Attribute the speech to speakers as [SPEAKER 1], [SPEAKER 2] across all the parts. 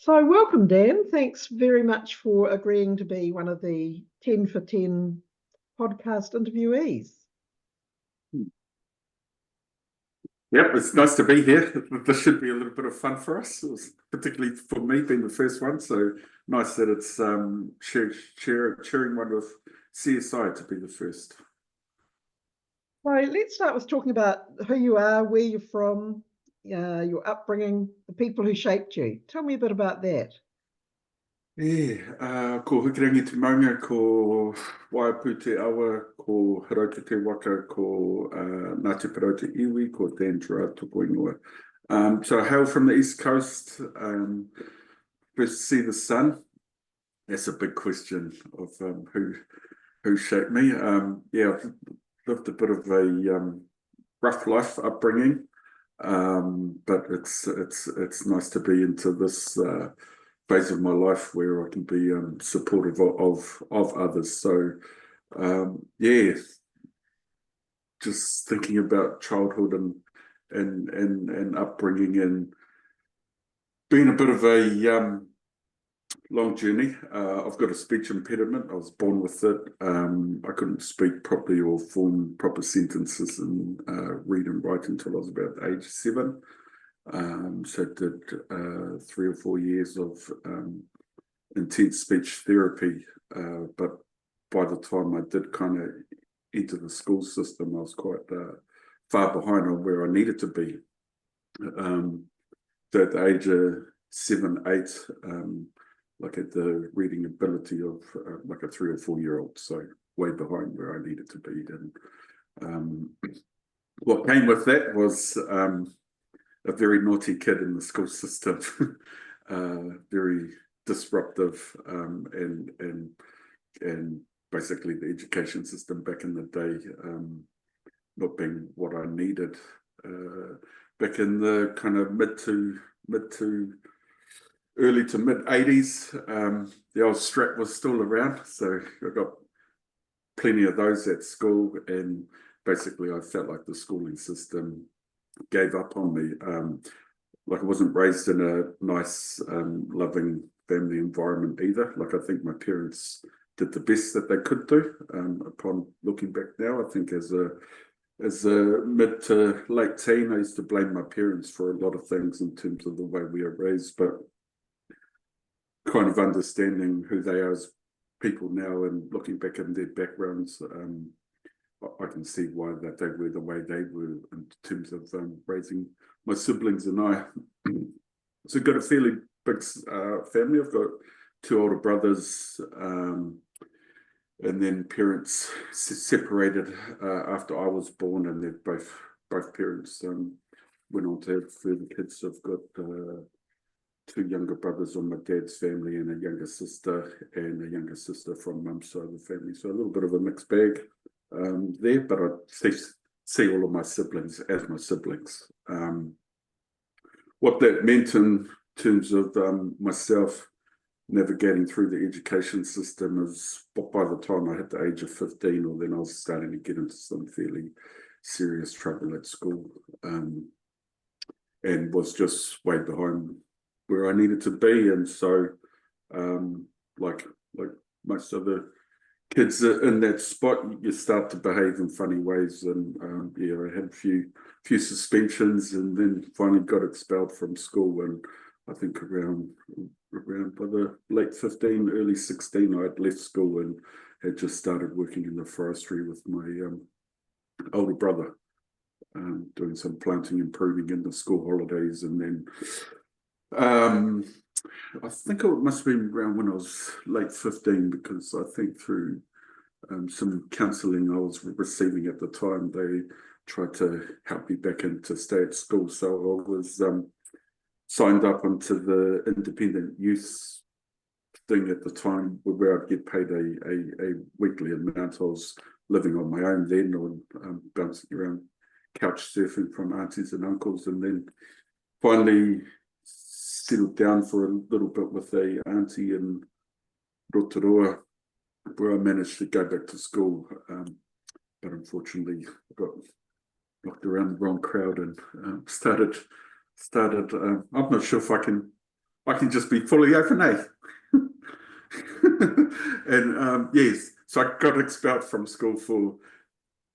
[SPEAKER 1] So welcome, Dan. Thanks very much for agreeing to be one of the 10 for 10 podcast interviewees.
[SPEAKER 2] Yep, it's nice to be here. This should be a little bit of fun for us, particularly for me being the first one. So nice that it's sharing one with CSI to be the first.
[SPEAKER 1] So let's start with talking about who you are, where you're from, your upbringing, the people who shaped you. Tell me a bit about that.
[SPEAKER 2] Ko Hukirangi Te Maunga, ko Waipu Te Awa, ko Hirautu Te Waka, ko Ngāti Parau Te Iwi, ko Dan Gerrard tōku ingoa. So I hail from the East Coast. First see the sun. That's a big question of who shaped me. I've lived a bit of a rough life upbringing, but it's nice to be into this phase of my life where I can be supportive of others. So just thinking about childhood and upbringing and being a bit of a long journey. I've got a speech impediment. I was born with it. I couldn't speak properly or form proper sentences and read and write until I was about age 7. So I did 3 or 4 years of intense speech therapy, but by the time I did kind of enter the school system, I was quite far behind on where I needed to be. So at the age of 7, 8, like at the reading ability of like a 3 or 4 year old, so way behind where I needed to be. And what came with that was a very naughty kid in the school system, very disruptive, and basically the education system back in the day not being what I needed. Back in the kind of early to mid 80s, the old strap was still around, so I got plenty of those at school, and basically I felt like the schooling system gave up on me. Like I wasn't raised in a nice, loving family environment either. Like I think my parents did the best that they could do. Upon looking back now, I think as a mid to late teen, I used to blame my parents for a lot of things in terms of the way we were raised, but kind of understanding who they are as people now and looking back in their backgrounds, I can see why that they were the way they were in terms of raising my siblings and I. So I've got a fairly big family. I've got 2 older brothers, and then parents separated after I was born, and they're both parents went on to have further kids. I've got 2 younger brothers on my dad's family and a younger sister from mum's side of the family. So a little bit of a mixed bag there, but I see all of my siblings as my siblings. What that meant in terms of myself navigating through the education system is, by the time I hit the age of 15, or then I was starting to get into some fairly serious trouble at school, and was just way behind where I needed to be. And so like most of the kids in that spot, you start to behave in funny ways, and I had a few suspensions, and then finally got expelled from school. And I think around by the late 15, early 16, I had left school and had just started working in the forestry with my older brother, doing some planting and pruning in the school holidays. And then I think it must have been around when I was late 15, because I think through some counselling I was receiving at the time, they tried to help me back in to stay at school. So I was signed up onto the independent youth thing at the time, where I'd get paid a weekly amount. I was living on my own then, or bouncing around couch surfing from aunties and uncles, and then finally settled down for a little bit with a auntie in Aotearoa, where I managed to go back to school, but unfortunately I got knocked around the wrong crowd and started. I'm not sure if I can I can just be fully open, eh? And yes, so I got expelled from school for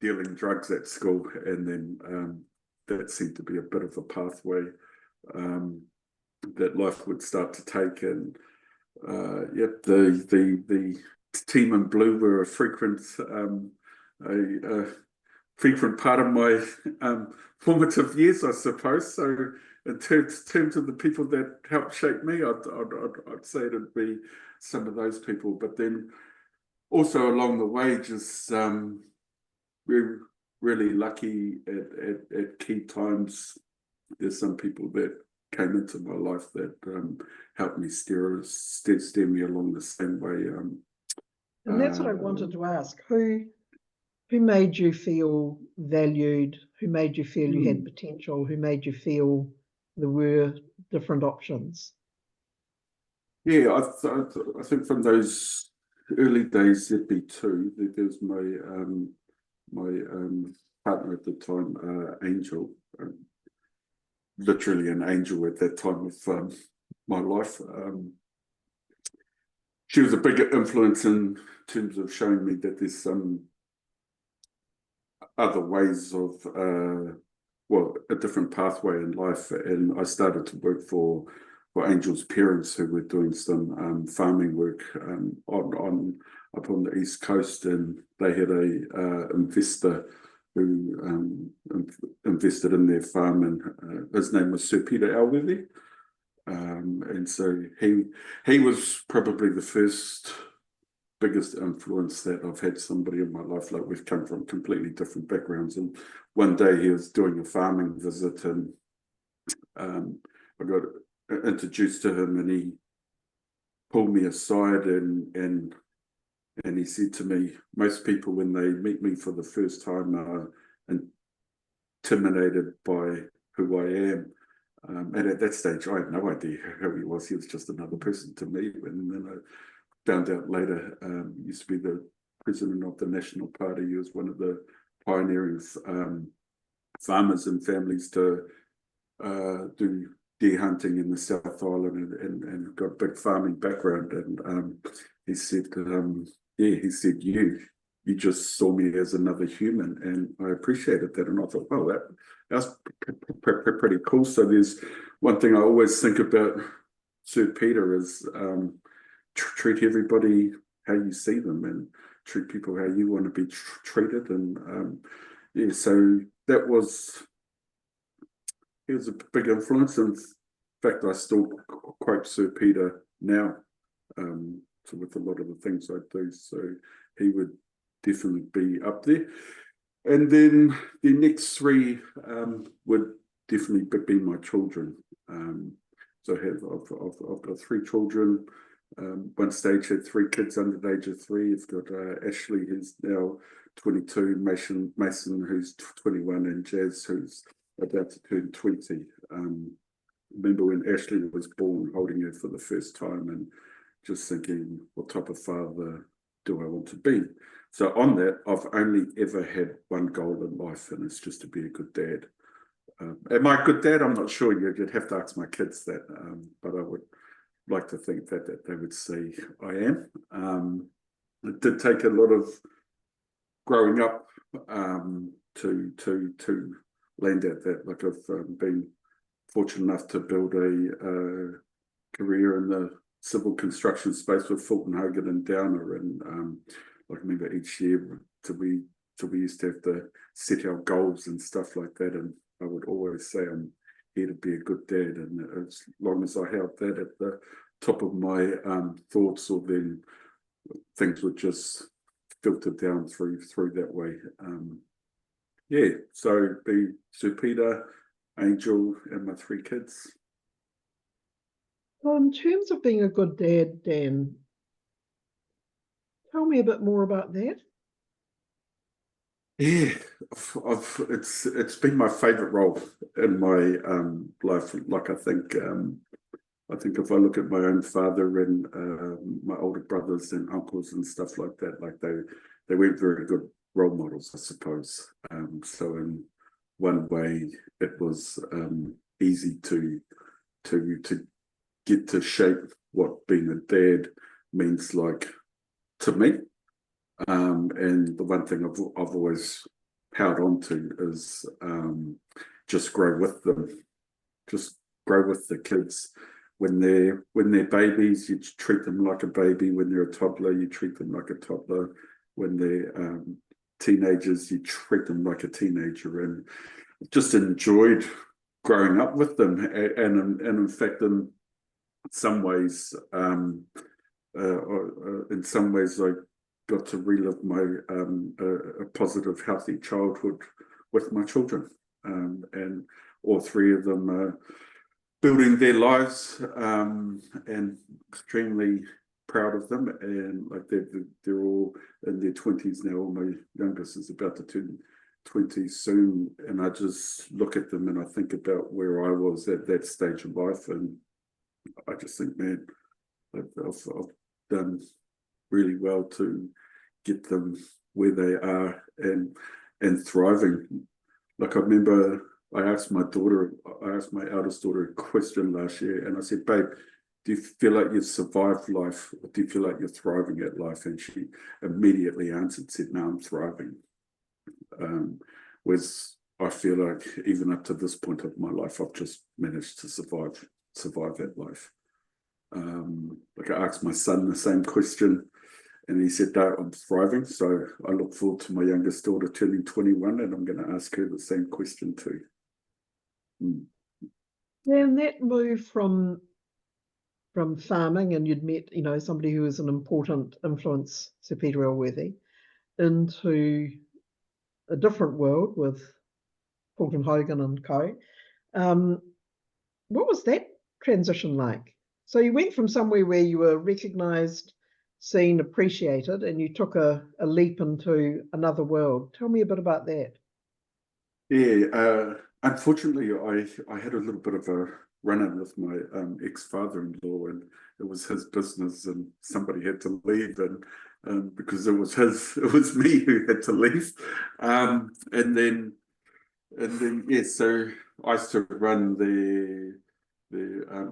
[SPEAKER 2] dealing drugs at school, and then that seemed to be a bit of a pathway that life would start to take. And yep, the team in blue were a frequent part of my formative years, I suppose. So in terms of the people that helped shape me, I'd say it'd be some of those people. But then also along the way, just we're really lucky at key times. There's some people that came into my life that helped me steer me along the same way.
[SPEAKER 1] And that's what I wanted to ask. Who made you feel valued? Who made you feel you had potential? Who made you feel there were different options?
[SPEAKER 2] Yeah, I think from those early days, there'd be two. There's my partner at the time, Angel, literally an angel at that time of my life. She was a big influence in terms of showing me that there's some other ways of, well, a different pathway in life. And I started to work for Angel's parents, who were doing some farming work up on the East Coast, and they had a investor who invested in their farm, and his name was Sir Peter Alworthy. And so he was probably the first biggest influence that I've had somebody in my life. Like, we've come from completely different backgrounds, and one day he was doing a farming visit, and I got introduced to him, and he pulled me aside and he said to me, most people when they meet me for the first time are intimidated by who I am. And at that stage, I had no idea who he was. He was just another person to me. And then I found out later, he used to be the president of the National Party. He was one of the pioneering farmers and families to do deer hunting in the South Island, and got a big farming background. And he said, he said, you just saw me as another human, and I appreciated that. And I thought, oh, that's pretty cool. So there's one thing I always think about Sir Peter is treat everybody how you see them, and treat people how you want to be treated. And yeah, so that was, he was a big influence. In fact, I still quote Sir Peter now, so with a lot of the things I do. So he would definitely be up there. And then the next three would definitely be my children. So I've got three children. One stage had three kids under the age of 3. I've got Ashley, who's now 22, Mason, who's 21, and Jazz, who's about to turn 20. Remember when Ashley was born, holding her for the first time and just thinking, what type of father do I want to be? So on that, I've only ever had one goal in life, and it's just to be a good dad. Am I a good dad? I'm not sure. You'd have to ask my kids that, but I would like to think that they would say I am. It did take a lot of growing up to land at that. Like, I've been fortunate enough to build a career in the civil construction space with Fulton Hogan and Downer, and I remember each year we used to have to set our goals and stuff like that, and I would always say I'm here to be a good dad, and as long as I held that at the top of my thoughts, or then things would just filter down through that way. Yeah, so be Sir Peter, Angel, and my 3 kids.
[SPEAKER 1] Well, in terms of being a good dad, Dan, tell me a bit more about that.
[SPEAKER 2] Yeah, it's been my favourite role in my life. Like, I think if I look at my own father and my older brothers and uncles and stuff like that, like they weren't very good role models, I suppose. So in one way, it was easy to get to shape what being a dad means like to me. And the one thing I've always held on to is just grow with them, just grow with the kids. When they're babies, you treat them like a baby. When they're a toddler, you treat them like a toddler. When they're teenagers, you treat them like a teenager. And just enjoyed growing up with them. And in fact, in some ways, I got to relive my a positive, healthy childhood with my children, and all three of them are building their lives, and extremely proud of them. And like they're all in their 20s now. My youngest is about to turn 20 soon, and I just look at them and I think about where I was at that stage of life, and I just think, man, I've done really well to get them where they are and thriving. Like I remember I asked my eldest daughter a question last year, and I said, babe, do you feel like you've survived life, or do you feel like you're thriving at life? And she immediately answered, said, no, I'm thriving. Whereas I feel like even up to this point of my life, I've just managed to survive that life. Like I asked my son the same question, and he said, no, I'm thriving. So I look forward to my youngest daughter turning 21, and I'm going to ask her the same question too.
[SPEAKER 1] Yeah, and that move from farming, and you'd met, somebody who was an important influence, Sir Peter Elworthy, into a different world with Fulton Hogan and co. What was that transition like? So you went from somewhere where you were recognised, seen, appreciated, and you took a leap into another world. Tell me a bit about that.
[SPEAKER 2] Yeah, unfortunately, I had a little bit of a run-in with my ex-father-in-law, and it was his business, and somebody had to leave, and because it was me who had to leave, and then yeah, so I used to run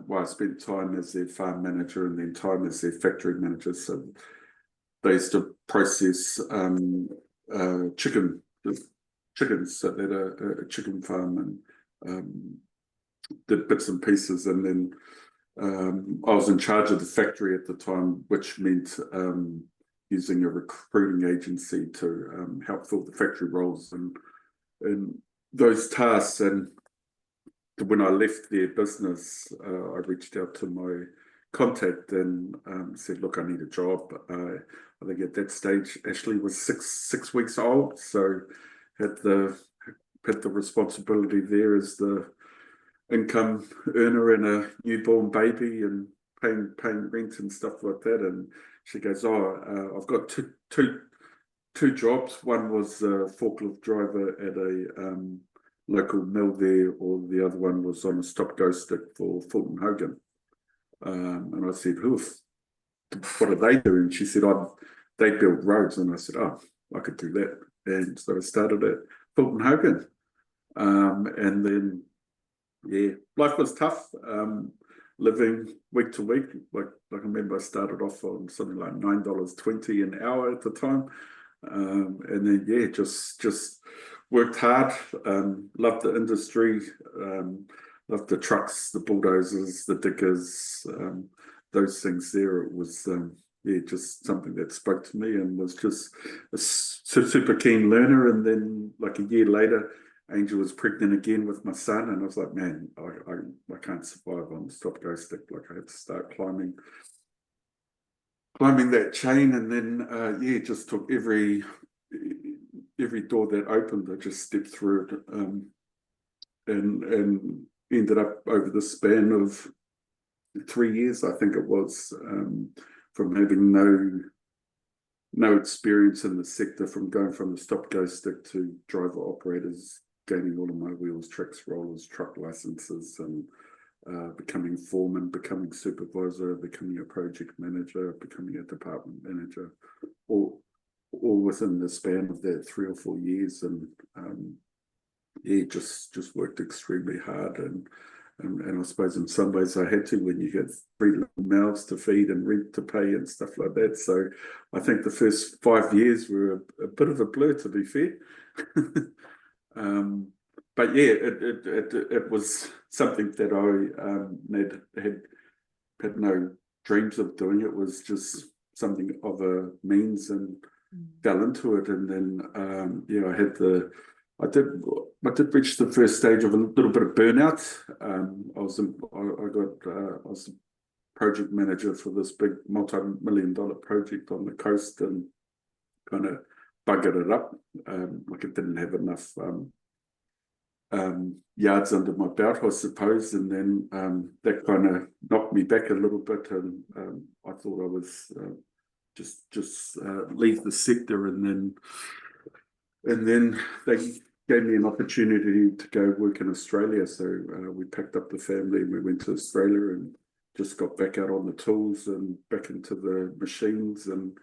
[SPEAKER 2] well, I spent time as their farm manager and then time as their factory manager. So they used to process chickens. So they had a chicken farm, and did bits and pieces. And then I was in charge of the factory at the time, which meant using a recruiting agency to help fill the factory roles and those tasks. And when I left their business, I reached out to my contact and said, look, I need a job. I think at that stage, Ashley was six weeks old, so had the responsibility there as the income earner and a newborn baby and paying rent and stuff like that. And she goes, I've got two jobs. One was a forklift driver at a local mill there, or the other one was on a stop-go stick for Fulton Hogan. And I said, what do they do? And she said, they build roads. And I said, I could do that. And so I started at Fulton Hogan. And then, yeah, life was tough, living week to week. Like I remember I started off on something like $9.20 an hour at the time. And then, yeah, just worked hard, loved the industry, loved the trucks, the bulldozers, the diggers, those things there. It was, yeah, just something that spoke to me, and was just a super keen learner. And then like a year later, Angel was pregnant again with my son, and I was like, man, I can't survive on the stop-go stick. Like I had to start climbing that chain. And then, yeah, just took every door that opened, I just stepped through it, and ended up over the span of 3 years, I think it was, from having no experience in the sector, from going from the stop-go stick to driver operators, gaining all of my wheels, tracks, rollers, truck licenses, and becoming foreman, becoming supervisor, becoming a project manager, becoming a department manager, all within the span of that 3 or 4 years. And yeah, just worked extremely hard, And I suppose in some ways I had to when you get 3 little mouths to feed and rent to pay and stuff like that. So I think the first 5 years were a bit of a blur, to be fair. But yeah, it was something that I had no dreams of doing. It was just something of a means, and fell into it. And then yeah, I did reach the first stage of a little bit of burnout. I was the project manager for this big multi-million-dollar project on the coast, and kind of buggered it up. Like it didn't have enough yards under my belt, I suppose, and then that kind of knocked me back a little bit, and I thought I was just leave the sector, and then they gave me an opportunity to go work in Australia. So we packed up the family and we went to Australia, and just got back out on the tools and back into the machines, and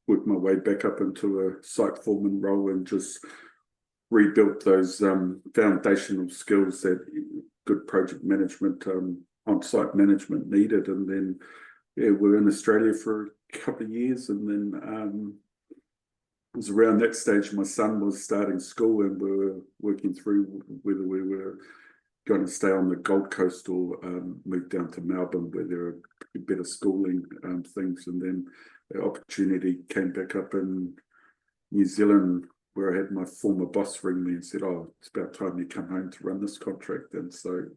[SPEAKER 2] worked my way back up into a site foreman role, and just rebuilt those foundational skills that good project management, on-site management needed. And then yeah, we were in Australia for a couple of years, and then it was around that stage my son was starting school, and we were working through whether we were going to stay on the Gold Coast or move down to Melbourne, where there are better schooling things. And then the opportunity came back up in New Zealand, where I had my former boss ring me and said, "Oh, it's about time you come home to run this contract." And so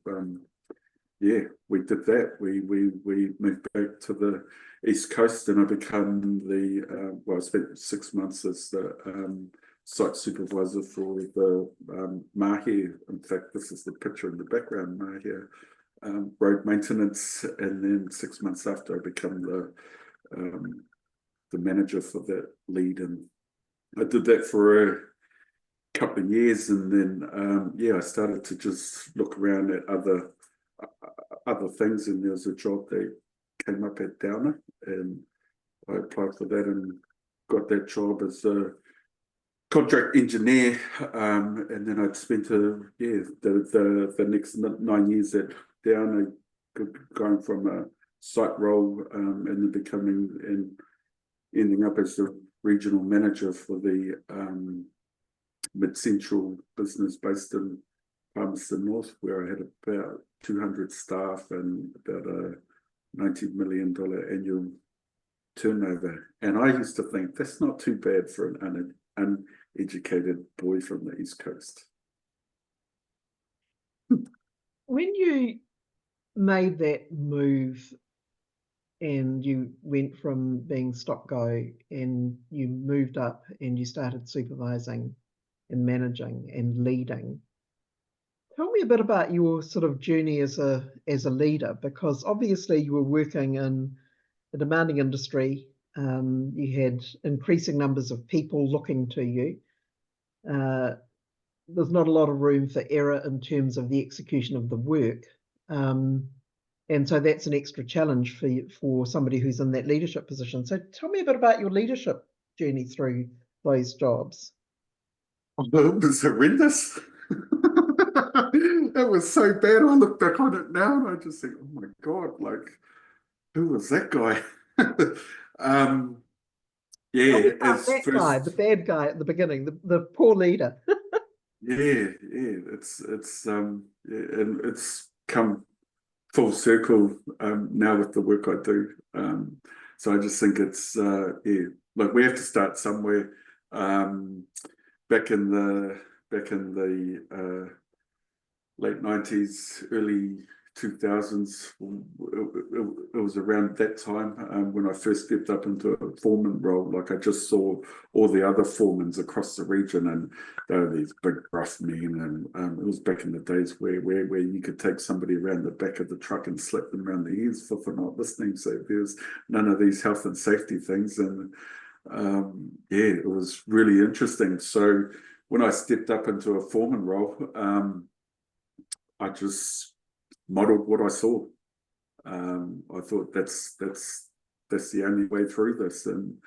[SPEAKER 2] yeah, we did that. We moved back to the East Coast, and I became the well, I spent 6 months as the site supervisor for the mahi. In fact, this is the picture in the background, mahi, road maintenance. And then 6 months after, I became the manager for that lead, and I did that for a couple of years. And then yeah, I started to just look around at other things, and there was a job that came up at Downer, and I applied for that and got that job as a contract engineer. And then I'd spent the next 9 years at Downer, going from a site role and then becoming and ending up as the regional manager for the mid-central business based in Palmerston North, where I had about 200 staff and about a $90 million annual turnover. And I used to think that's not too bad for an uneducated boy from the East Coast.
[SPEAKER 1] When you made that move and you went from being stop go and you moved up and you started supervising and managing and leading, tell me a bit about your sort of journey as a leader, because obviously you were working in a demanding industry. You had increasing numbers of people looking to you. There's not a lot of room for error in terms of the execution of the work. And so that's an extra challenge for somebody who's in that leadership position. So tell me a bit about your leadership journey through those jobs.
[SPEAKER 2] It was horrendous. It was so bad. I look back on it now and I just think, oh my God, like, who was that guy? Yeah,
[SPEAKER 1] guy, the bad guy at the beginning, the poor leader.
[SPEAKER 2] yeah, it's yeah, and it's come full circle now with the work I do. So I just think it's yeah, like we have to start somewhere. Back in the late 90s, early 2000s, it was around that time when I first stepped up into a foreman role. Like I just saw all the other foremans across the region, and they were these big rough men. And it was back in the days where you could take somebody around the back of the truck and slap them around the ears for not listening. So there's none of these health and safety things. And yeah, it was really interesting. So when I stepped up into a foreman role, I just modeled what I saw. I thought that's the only way through this, and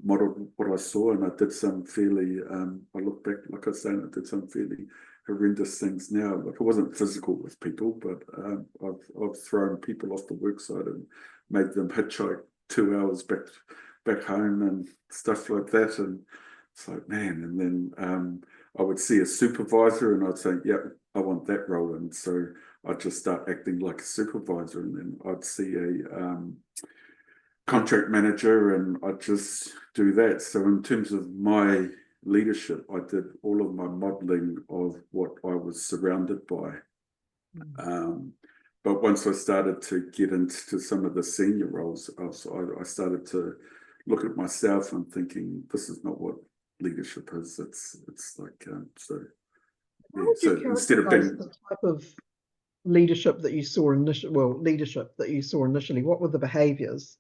[SPEAKER 2] modeled what I saw. And I did some fairly, I look back, like I was saying, I did some fairly horrendous things now. Like, it wasn't physical with people, but I've thrown people off the worksite and made them hitchhike 2 hours back home and stuff like that. And it's like, man. And then I would see a supervisor and I'd say, yeah, I want that role. And so I'd just start acting like a supervisor, and then I'd see a contract manager and I'd just do that. So in terms of my leadership, I did all of my modeling of what I was surrounded by. But once I started to get into some of the senior roles, I started to look at myself and thinking, this is not what leadership is. It's like, so,
[SPEAKER 1] How
[SPEAKER 2] yeah.
[SPEAKER 1] would you
[SPEAKER 2] So instead of being
[SPEAKER 1] the type of leadership that you saw initially, what were the behaviours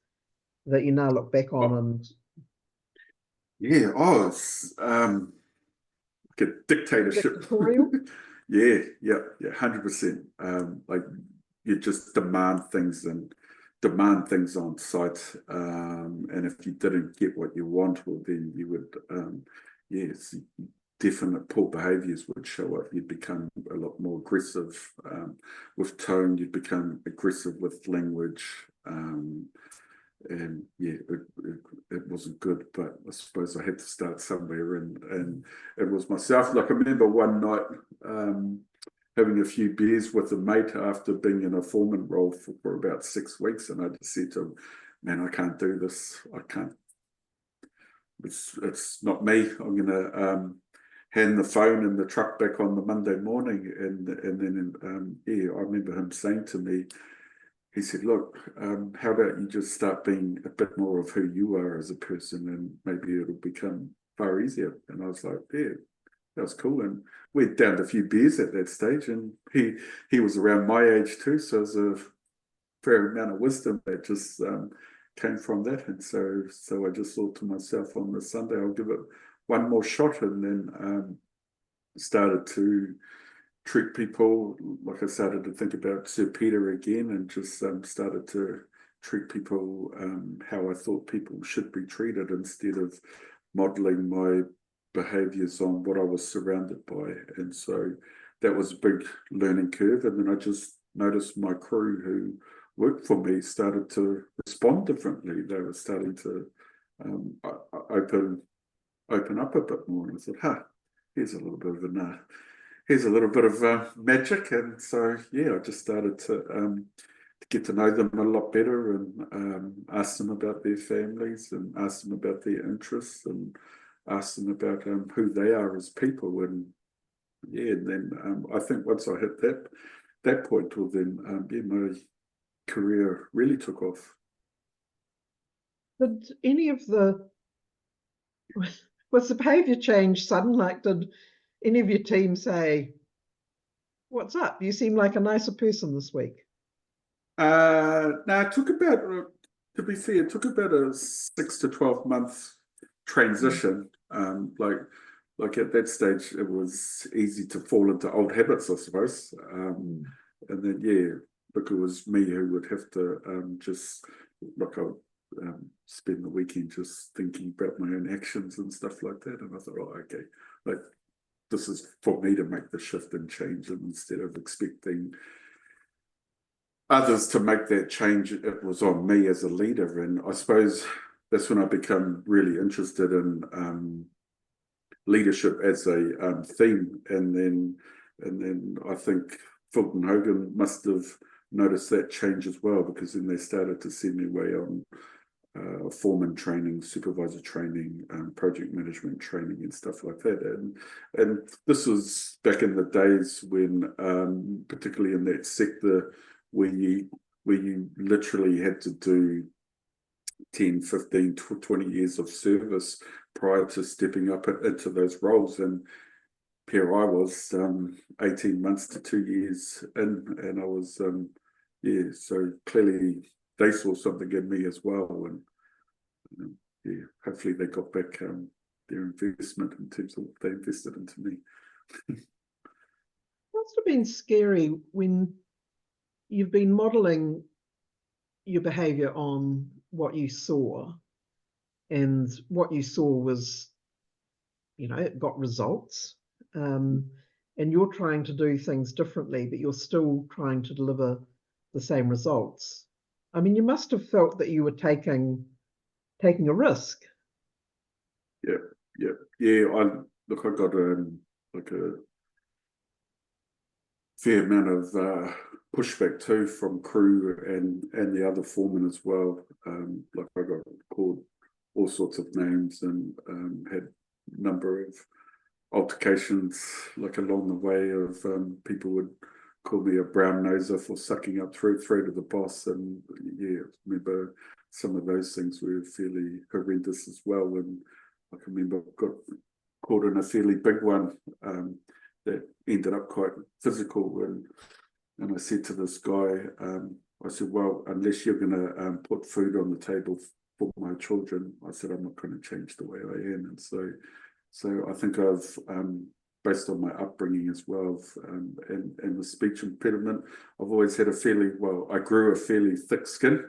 [SPEAKER 1] that you now look back on? And
[SPEAKER 2] it's like a dictatorship.
[SPEAKER 1] dictatorial?
[SPEAKER 2] Yeah, 100%. Like, you just demand things on site, and if you didn't get what you want, well, then you would, yes, definite poor behaviours would show up. You'd become a lot more aggressive with tone. You'd become aggressive with language, and yeah, it wasn't good. But I suppose I had to start somewhere, and it was myself. Like, I remember one night having a few beers with a mate after being in a foreman role for about 6 weeks, and I just said to him, man, I can't do this. I can't. It's not me. I'm gonna hand the phone and the truck back on the Monday morning. And then I remember him saying to me, he said, look, how about you just start being a bit more of who you are as a person, and maybe it'll become far easier. And I was like, yeah, that was cool. And we downed a few beers at that stage, and he was around my age too, so there's a fair amount of wisdom that just came from that. And so I just thought to myself, on the Sunday, I'll give it one more shot, and then started to treat people like I started to think about Sir Peter again, and just started to treat people how I thought people should be treated, instead of modeling my behaviors on what I was surrounded by. And so that was a big learning curve. And then I just noticed my crew who worked for me started to respond differently. They were starting to open up a bit more. And I thought, here's a little bit of magic. And so, yeah, I just started to get to know them a lot better, and ask them about their families, and ask them about their interests, and ask them about who they are as people. And yeah, and then I think once I hit that point, well, then my career really took off.
[SPEAKER 1] Did any of was the behaviour change sudden? Like, did any of your team say, what's up? You seem like a nicer person this week?
[SPEAKER 2] No, it took about, to be fair, it took about a 6 to 12 month transition. Like at that stage, it was easy to fall into old habits, I suppose. And then, yeah, look, it was me who would have to just, look, I would spend the weekend just thinking about my own actions and stuff like that. And I thought, okay, like, this is for me to make the shift and change, and instead of expecting others to make that change, it was on me as a leader. And I suppose that's when I become really interested in leadership as a theme. And then I think Fulton Hogan must have noticed that change as well, because then they started to send me away on foreman training, supervisor training, project management training, and stuff like that. And this was back in the days when, particularly in that sector, where you literally had to do 10, 15, 20 years of service prior to stepping up into those roles. And here I was, 18 months to 2 years in, and I was, so clearly they saw something in me as well. And yeah, hopefully they got back their investment in terms of what they invested into me.
[SPEAKER 1] Must have been scary when you've been modeling your behavior on what you saw, and what you saw was, it got results. and you're trying to do things differently, but you're still trying to deliver the same results. I mean, you must have felt that you were taking a risk.
[SPEAKER 2] Yeah. I got like a fair amount of pushback too from crew and the other foremen as well. Like I got called all sorts of names and had a number of altercations like along the way of people would call me a brown noser for sucking up through to the boss, and yeah, I remember some of those things were fairly horrendous as well. And I can remember I got caught in a fairly big one that ended up quite physical, and I said to this guy, I said, well, unless you're going to put food on the table for my children, I said, I'm not going to change the way I am. And so I think I've, based on my upbringing as well, and the speech impediment, I've always had I grew a fairly thick skin.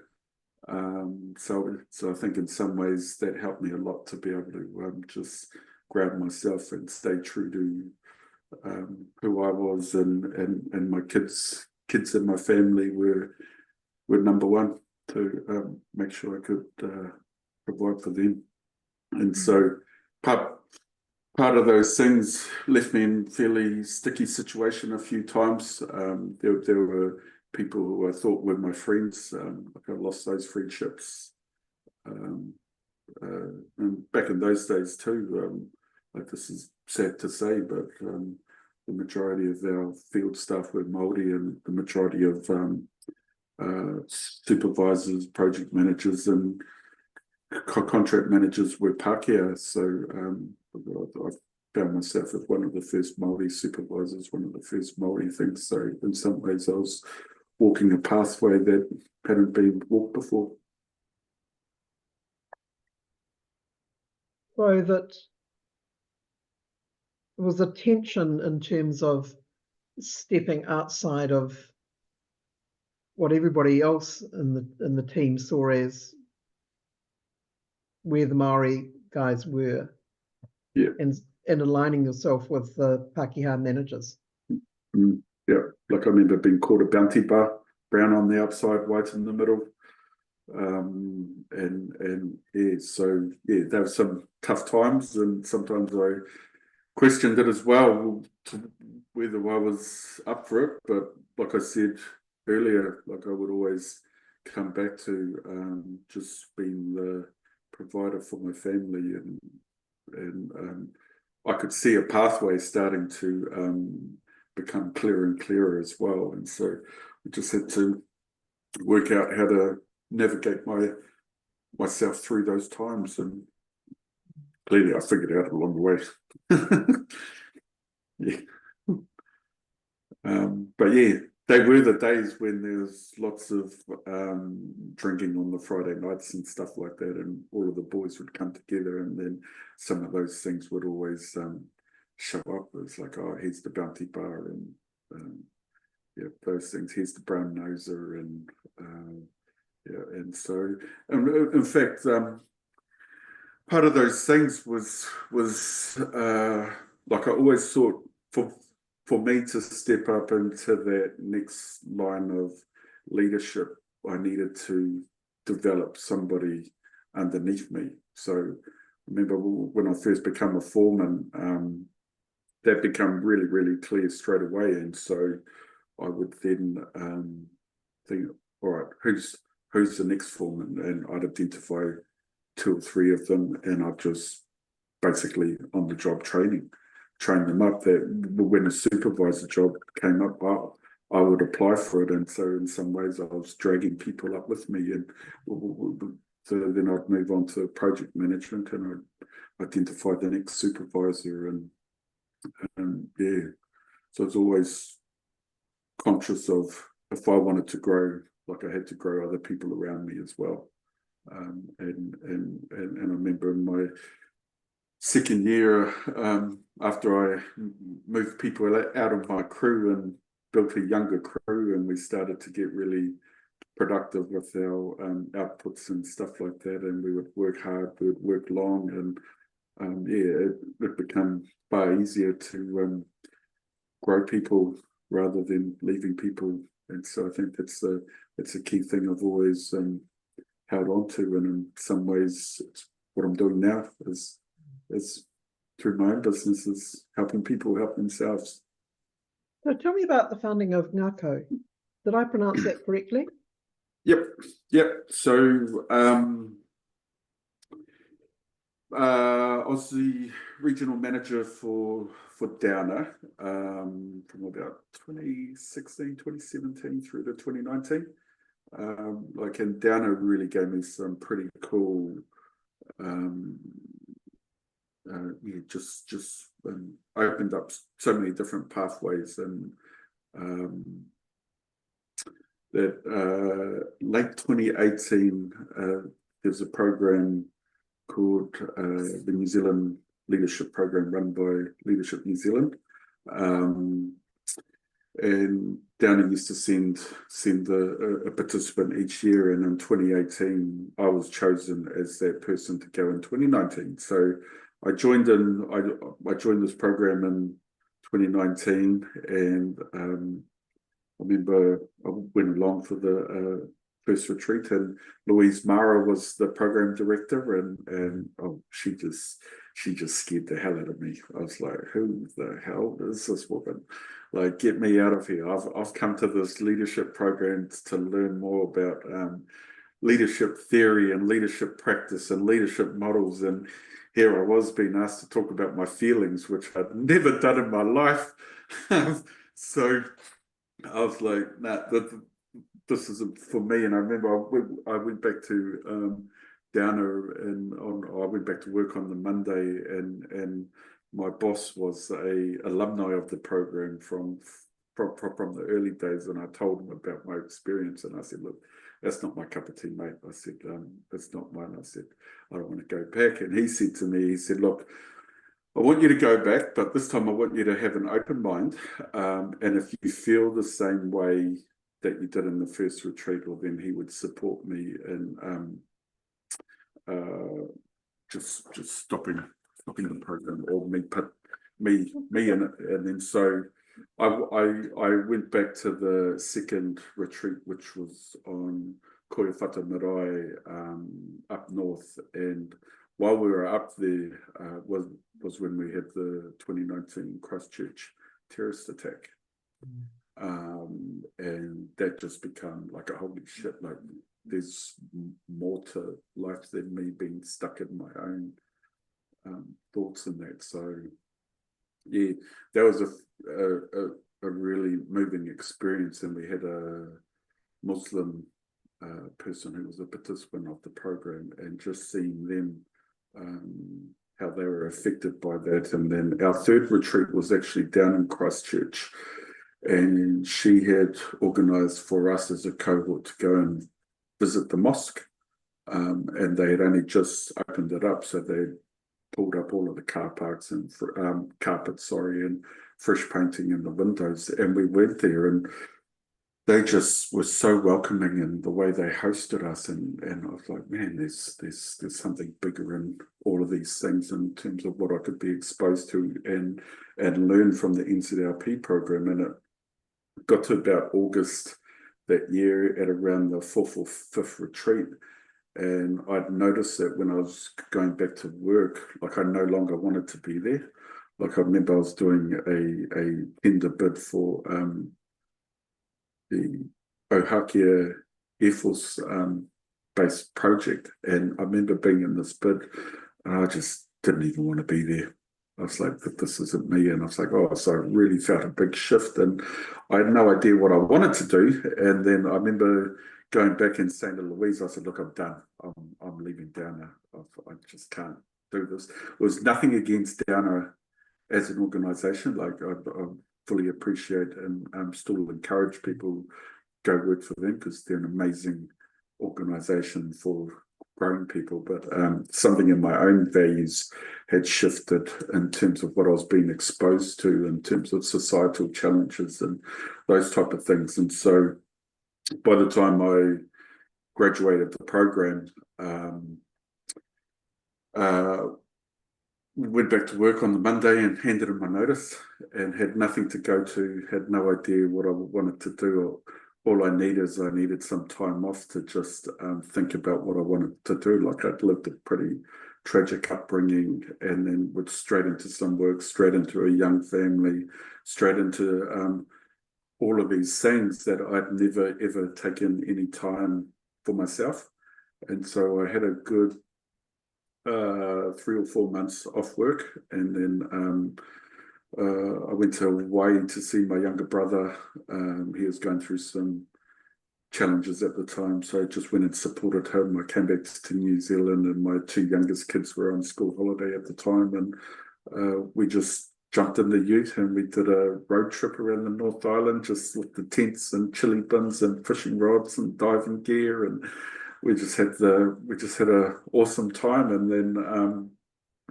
[SPEAKER 2] So I think in some ways that helped me a lot to be able to just ground myself and stay true to who I was, and my kids in my family were number one to make sure I could provide for them. And so part of those things left me in a fairly sticky situation a few times. There were people who I thought were my friends. Like I lost those friendships. And back in those days too, like this is sad to say, but the majority of our field staff were Māori, and the majority of supervisors, project managers, and contract managers were Pākehā. So I found myself with one of the first Māori supervisors, one of the first Māori things. So in some ways I was walking a pathway that hadn't been walked before.
[SPEAKER 1] So that there was a tension in terms of stepping outside of what everybody else in the team saw as where the Māori guys were,
[SPEAKER 2] Yeah,
[SPEAKER 1] and aligning yourself with the Pākehā managers.
[SPEAKER 2] Yeah, like I remember being called a bounty bar, brown on the outside, white in the middle. And yeah, so yeah, there were some tough times, and sometimes I questioned it as well, to whether I was up for it. But like I said earlier, like I would always come back to just being the provider for my family, and I could see a pathway starting to become clearer and clearer as well. And so we just had to work out how to navigate myself through those times, and clearly I figured it out along the way. Yeah. But yeah, they were the days when there was lots of drinking on the Friday nights and stuff like that, and all of the boys would come together, and then some of those things would always show up. It's like, oh, here's the bounty bar, and yeah, those things. Here's the brown noser, and yeah, and so, and in fact, part of those things was like I always thought for me to step up into that next line of leadership, I needed to develop somebody underneath me. So I remember when I first became a foreman, that became really, really clear straight away. And so I would then think, all right, who's the next foreman? And I'd identify 2 or 3 of them, and I'd just basically on the job train them up, that when a supervisor job came up, I would apply for it. And so in some ways I was dragging people up with me, and so then I'd move on to project management, and I'd identify the next supervisor, and yeah, so I was always conscious of, if I wanted to grow, like I had to grow other people around me as well. And I remember in my second year, after I moved people out of my crew and built a younger crew, and we started to get really productive with our outputs and stuff like that, and we would work hard, we would work long, and yeah, it became far easier to grow people rather than leaving people. And so I think that's a key thing I've always held on to, and in some ways it's what I'm doing now is through my own business is helping people help themselves.
[SPEAKER 1] So tell me about the founding of Ngākau. Did I pronounce that correctly?
[SPEAKER 2] Yep. So I was the regional manager for Downer from about 2016, 2017 through to 2019. And Downer really gave me some pretty cool, just opened up so many different pathways, and that late 2018 there's a program called the New Zealand Leadership Program run by Leadership New Zealand, and Downer used to send a participant each year, and in 2018 I was chosen as that person to go in 2019. So I joined this program in 2019, and I remember I went along for the first retreat, and Louise Mara was the program director, and she just scared the hell out of me. I was like, who the hell is this woman? Like, get me out of here. I've come to this leadership program to learn more about leadership theory and leadership practice and leadership models, and here I was being asked to talk about my feelings, which I'd never done in my life. So I was like, nah, this isn't for me. And I remember I went back to Downer, and I went back to work on the Monday, and my boss was a alumni of the program from the early days, and I told him about my experience, and I said, look, that's not my cup of tea, mate. I said, that's not mine. I said, I don't want to go back. And he said to me, he said, look, I want you to go back, but this time I want you to have an open mind. And if you feel the same way that you did in the first retreat, well, then he would support me in just stopping the program, or me in it. And then so I went back to the second retreat, which was on Koiwhata Marae up north, and while we were up there was when we had the 2019 Christchurch terrorist attack. And that just become like a holy shit, like there's more to life than me being stuck in my own thoughts and that. So yeah, that was a really moving experience. And we had a Muslim person who was a participant of the program, and just seeing them how they were affected by that. And then our third retreat was actually down in Christchurch, and she had organised for us as a cohort to go and visit the mosque, and they had only just opened it up, so they pulled up all of the car parks and carpets, and fresh painting in the windows, and we went there, and they just were so welcoming in the way they hosted us, and I was like, man, there's something bigger in all of these things in terms of what I could be exposed to and learn from the NZRP program. And it got to about August that year, at around the fourth or fifth retreat, and I'd noticed that when I was going back to work, like I no longer wanted to be there. Like I remember I was doing a tender bid for the Ohakea Air Force base project, and I remember being in this bid, and I just didn't even want to be there. I was like, this isn't me. And I was like, oh, so I really felt a big shift, and I had no idea what I wanted to do. And then I remember going back and saying to Louise, I said, look, I'm done. I'm leaving Downer. I just can't do this. It was nothing against Downer as an organisation. Like I fully appreciate and still encourage people go work for them, because they're an amazing organisation for growing people. But something in my own values had shifted in terms of what I was being exposed to in terms of societal challenges and those type of things. And so by the time I graduated the program, went back to work on the Monday and handed in my notice, and had nothing to go to, had no idea what I wanted to do. All I needed some time off to just think about what I wanted to do. Like, I'd lived a pretty tragic upbringing, and then went straight into some work, straight into a young family, straight into all of these things that I'd never ever taken any time for myself. And so I had a good 3 or 4 months off work, and then I went to Hawaii to see my younger brother. He was going through some challenges at the time, so I just went and supported him. I came back to New Zealand, and my 2 youngest kids were on school holiday at the time, and we just jumped in the ute and we did a road trip around the North Island, just with the tents and chili bins and fishing rods and diving gear, and we just had an awesome time. And then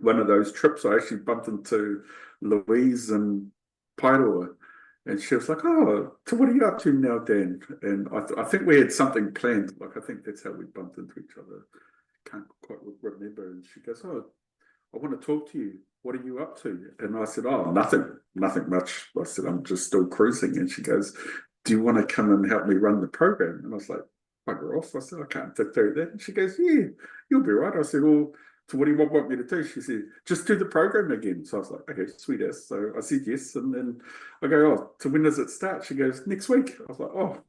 [SPEAKER 2] one of those trips, I actually bumped into Louise and Paeroa, and she was like, "Oh, so what are you up to now, Dan?" And I think we had something planned. Like, I think that's how we bumped into each other. Can't quite remember. And she goes, "Oh, I want to talk to you. What are you up to?" And I said, "Oh, nothing much." I said, "I'm just still cruising." And she goes, "Do you want to come and help me run the program?" And I was like, "Bugger off." I said, "I can't do that." And she goes, "Yeah, you'll be right." I said, "Well, so what do you want me to do?" She said, "Just do the program again." So I was like, "Okay, sweet as." So I said yes. And then I go, "Oh, so when does it start?" She goes, "Next week." I was like, "Oh."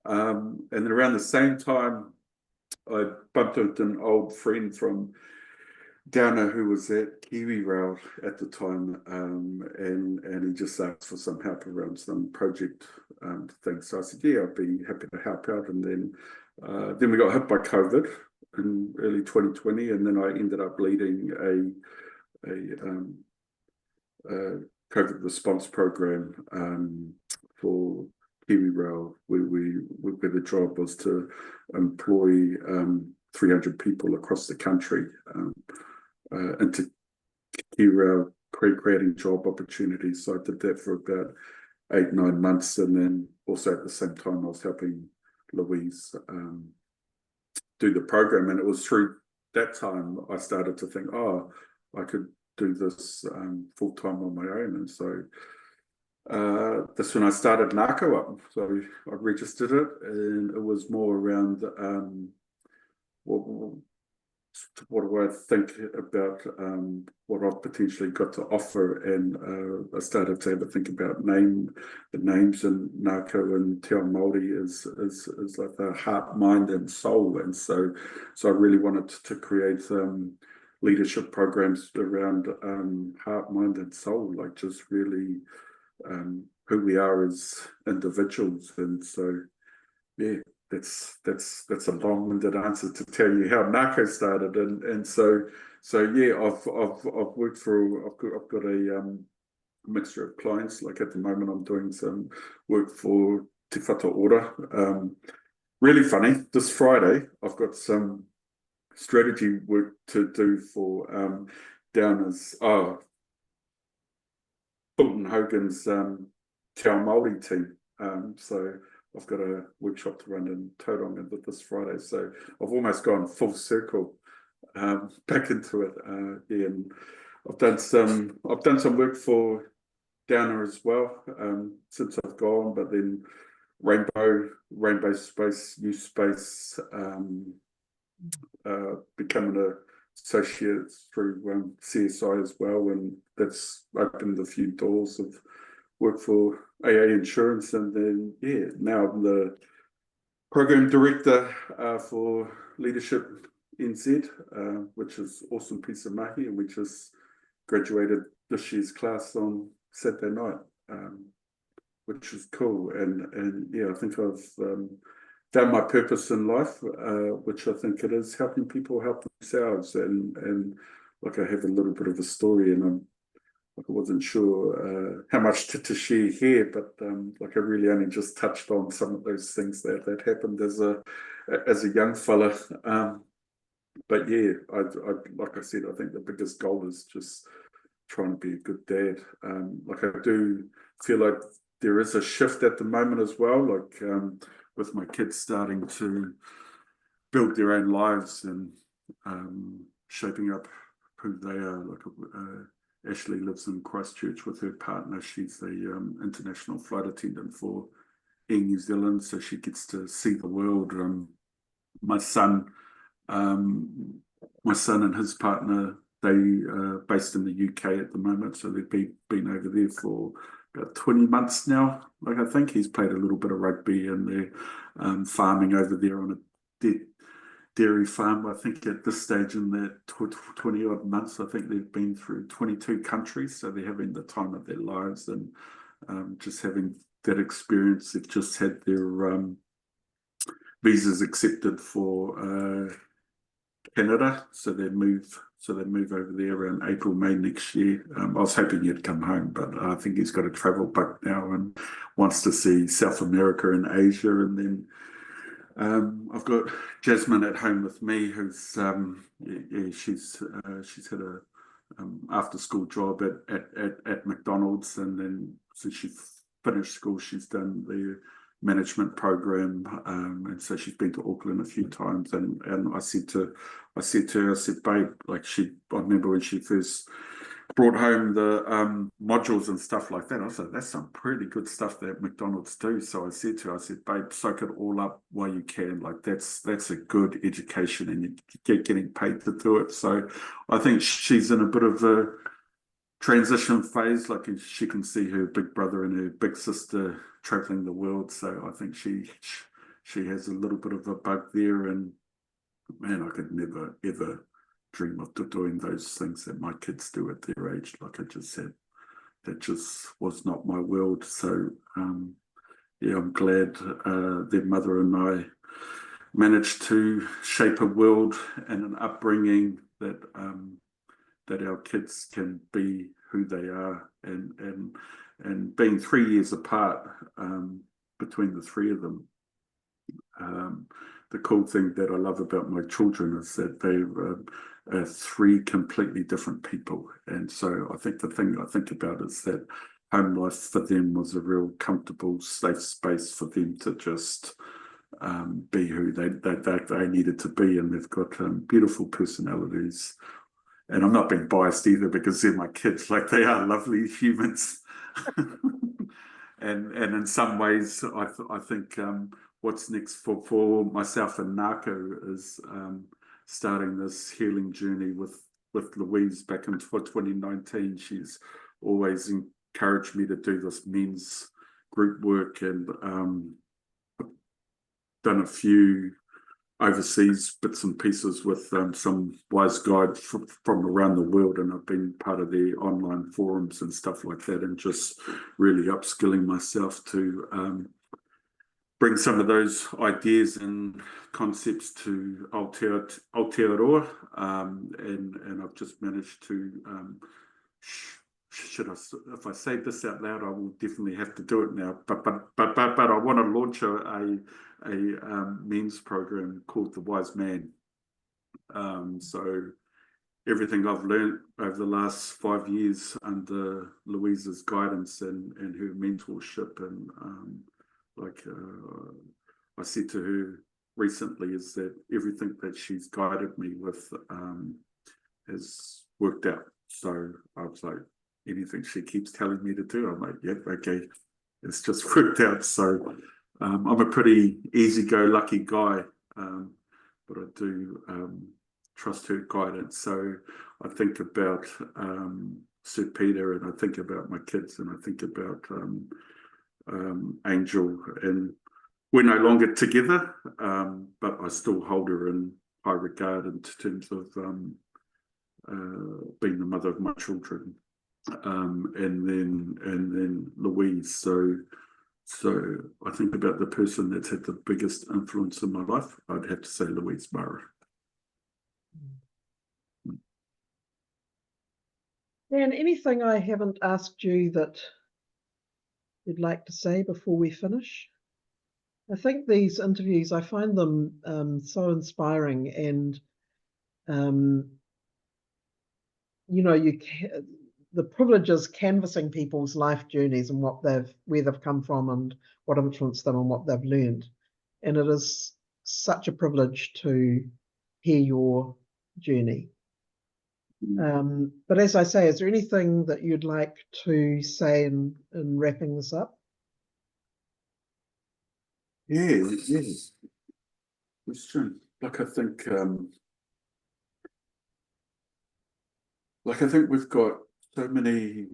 [SPEAKER 2] And then around the same time, I bumped into an old friend from Downer who was at KiwiRail at the time, and he just asked for some help around some project things. So I said, "Yeah, I'd be happy to help out." And then we got hit by COVID in early 2020, and then I ended up leading a COVID response program for KiwiRail, where the job was to employ 300 people across the country into KiwiRail, creating job opportunities. So I did that for about 8-9 months, and then also at the same time I was helping Louise do the program. And it was through that time I started to think, oh, I could do this full time on my own. And so that's when I started Ngākau up. So I registered it, and it was more around what do I think about what I've potentially got to offer. And I started to have a think about the names in Ngākau and Te Ao Māori is like the heart, mind and soul. And so I really wanted to create leadership programs around heart, mind and soul, like just really who we are as individuals. And so yeah, that's a long-winded answer to tell you how Ngākau started. And so yeah, I've worked for, I've got a mixture of clients. Like at the moment I'm doing some work for Te Whataora. Really funny, this Friday I've got some strategy work to do for Downers Fulton Hogan's Te Ao Māori team. So I've got a workshop to run in Tauranga this Friday, so I've almost gone full circle back into it. Yeah, and I've done some work for Downer as well since I've gone, but then Rainbow Space, Youth Space, becoming an associate through CSI as well, and that's opened a few doors of work for AA Insurance. And then yeah, now I'm the program director for Leadership NZ, which is awesome piece of mahi, and we just graduated this year's class on Saturday night, which is cool. And yeah, I think I've found my purpose in life, which I think it is helping people help themselves. And like I have a little bit of a story, and I wasn't sure how much to share here, but like I really only just touched on some of those things that happened as a young fella. But yeah, I like I said, I think the biggest goal is just trying to be a good dad. Like I do feel like there is a shift at the moment as well, like with my kids starting to build their own lives and shaping up who they are. Like Ashley lives in Christchurch with her partner. She's the international flight attendant for Air New Zealand, so she gets to see the world. My son and his partner, they are based in the UK at the moment, so they've been over there for about 20 months now. Like, I think he's played a little bit of rugby, and they're farming over there on a dairy farm. I think at this stage in their 20 odd months, I think they've been through 22 countries, so they're having the time of their lives, and just having that experience. They've just had their visas accepted for Canada, so they move over there around April, May next year. I was hoping he'd come home, but I think he's got a travel bug now and wants to see South America and Asia. And then I've got Jasmine at home with me, who's she's had a after school job at McDonald's, and then since she finished school, she's done the management program, and so she's been to Auckland a few times. And I said to her, babe, like, I remember when she first brought home the modules and stuff like that. I said, that's some pretty good stuff that McDonald's do. So I said to her, babe, soak it all up while you can. Like, that's a good education, and you're getting paid to do it. So I think she's in a bit of a transition phase. Like, she can see her big brother and her big sister traveling the world. So I think she has a little bit of a bug there. And man, I could never ever dream of doing those things that my kids do at their age. Like I just said, that just was not my world. So yeah, I'm glad their mother and I managed to shape a world and an upbringing that that our kids can be who they are. And being 3 years apart between the three of them, the cool thing that I love about my children is that they are three completely different people. And so I think the thing I think about is that home life for them was a real comfortable, safe space for them to just be who they needed to be. And they've got beautiful personalities. And I'm not being biased either, because they're my kids. Like, they are lovely humans. and in some ways, I think what's next for myself and Ngākau is starting this healing journey with Louise back in 2019. She's always encouraged me to do this men's group work, and done a few overseas bits and pieces with some wise guides from around the world, and I've been part of the online forums and stuff like that, and just really upskilling myself to bring some of those ideas and concepts to Aotearoa, and I've just managed to if I say this out loud, I will definitely have to do it now. But I want to launch a men's program called The Wise Man. So everything I've learned over the last 5 years under Louise's guidance and her mentorship, and I said to her recently, is that everything that she's guided me with has worked out. So I was like, anything she keeps telling me to do, I'm like, yep, okay, it's just worked out. So I'm a pretty easy-go-lucky guy, but I do trust her guidance. So I think about Sir Peter, and I think about my kids, and I think about Angel, and we're no longer together, but I still hold her in high regard in terms of being the mother of my children, and then Louise. So I think about the person that's had the biggest influence in my life. I'd have to say Louise Murray.
[SPEAKER 1] Dan, anything I haven't asked you that you'd like to say before we finish? I think these interviews, I find them so inspiring, and you know, the privilege is canvassing people's life journeys and where they've come from and what influenced them and what they've learned. And it is such a privilege to hear your journey. But as I say, is there anything that you'd like to say in wrapping this up?
[SPEAKER 2] Yeah. Question. I think we've got so many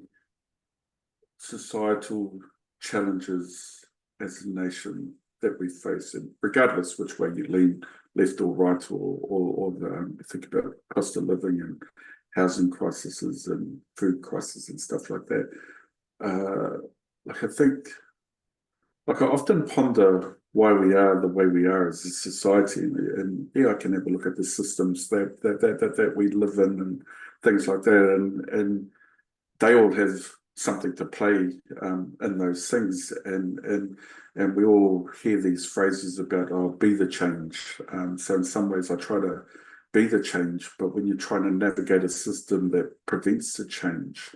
[SPEAKER 2] societal challenges as a nation that we face, and regardless which way you lean, left or right, or think about cost of living and housing crises and food crisis and stuff like that. I often ponder why we are the way we are as a society, and yeah, I can have a look at the systems that we live in and things like that, and they all have something to play in those things, and we all hear these phrases about, oh, be the change. So in some ways I try to be the change, but when you're trying to navigate a system that prevents the change,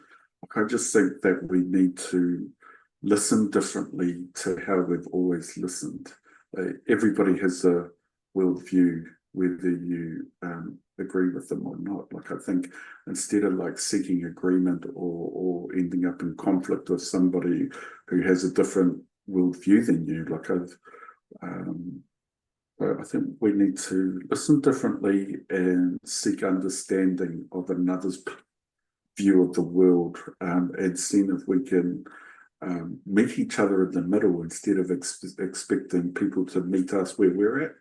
[SPEAKER 2] I just think that we need to listen differently to how we've always listened. Everybody has a worldview, whether you agree with them or not. I think instead of seeking agreement or ending up in conflict with somebody who has a different worldview than you, I think we need to listen differently and seek understanding of another's view of the world, and see if we can meet each other in the middle instead of expecting people to meet us where we're at.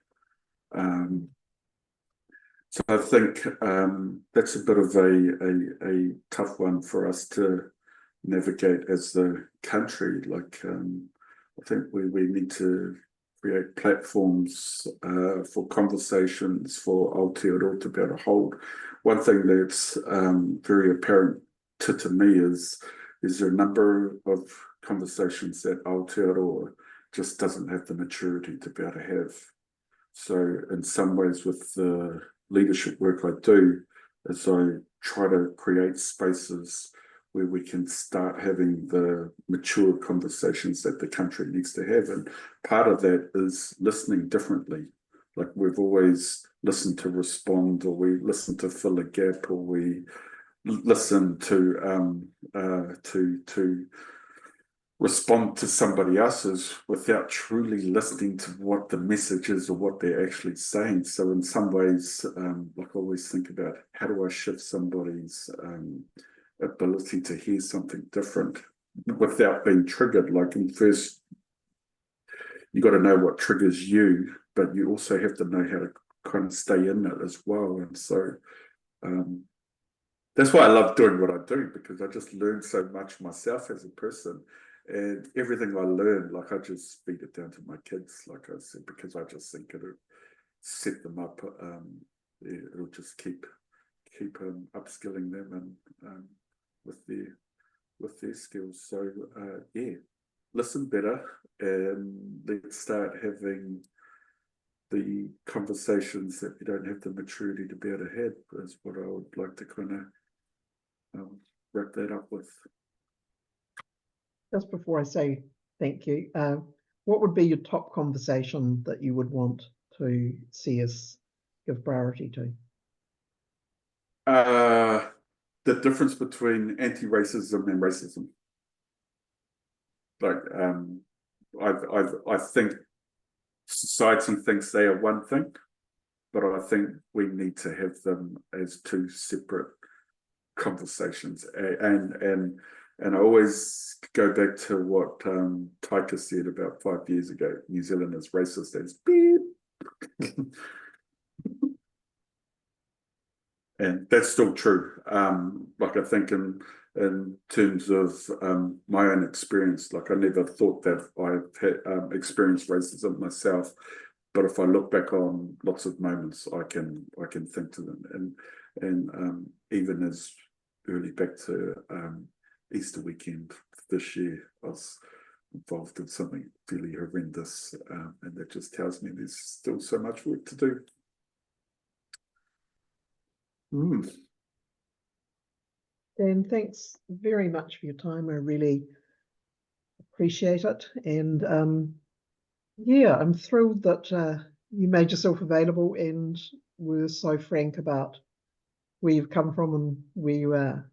[SPEAKER 2] So I think that's a bit of a tough one for us to navigate as the country. I think we need to create platforms for conversations for Aotearoa to be able to hold. One thing that's very apparent to me is there a number of conversations that Aotearoa just doesn't have the maturity to be able to have. So in some ways, with the leadership work I do, as I try to create spaces where we can start having the mature conversations that the country needs to have. And part of that is listening differently. We've always listened to respond, or we listen to fill a gap, or we listen to respond to somebody else's without truly listening to what the message is or what they're actually saying. So in some ways, I always think about, how do I shift somebody's ability to hear something different without being triggered? First, you got to know what triggers you, but you also have to know how to kind of stay in it as well. And so that's why I love doing what I do, because I just learn so much myself as a person. And everything I learn, I just feed it down to my kids, like I said, because I just think it'll set them up. It'll just keep upskilling them and with their skills. So yeah, listen better, and let's start having the conversations that we don't have the maturity to be able to have, is what I would like to kind of wrap that up with.
[SPEAKER 1] Just before I say thank you, what would be your top conversation that you would want to see us give priority to?
[SPEAKER 2] The difference between anti-racism and racism. I think society thinks they are one thing, but I think we need to have them as two separate conversations. And I always go back to what Taika said about 5 years ago: New Zealand is racist as beep. And that's still true. I think in terms of my own experience, I never thought that I've had experienced racism myself, but if I look back on lots of moments, I can think to them. And even as early back to Easter weekend this year, I was involved in something really horrendous, and that just tells me there's still so much work to do.
[SPEAKER 1] Dan, thanks very much for your time. I really appreciate it. And yeah, I'm thrilled that you made yourself available and were so frank about where you've come from and where you are.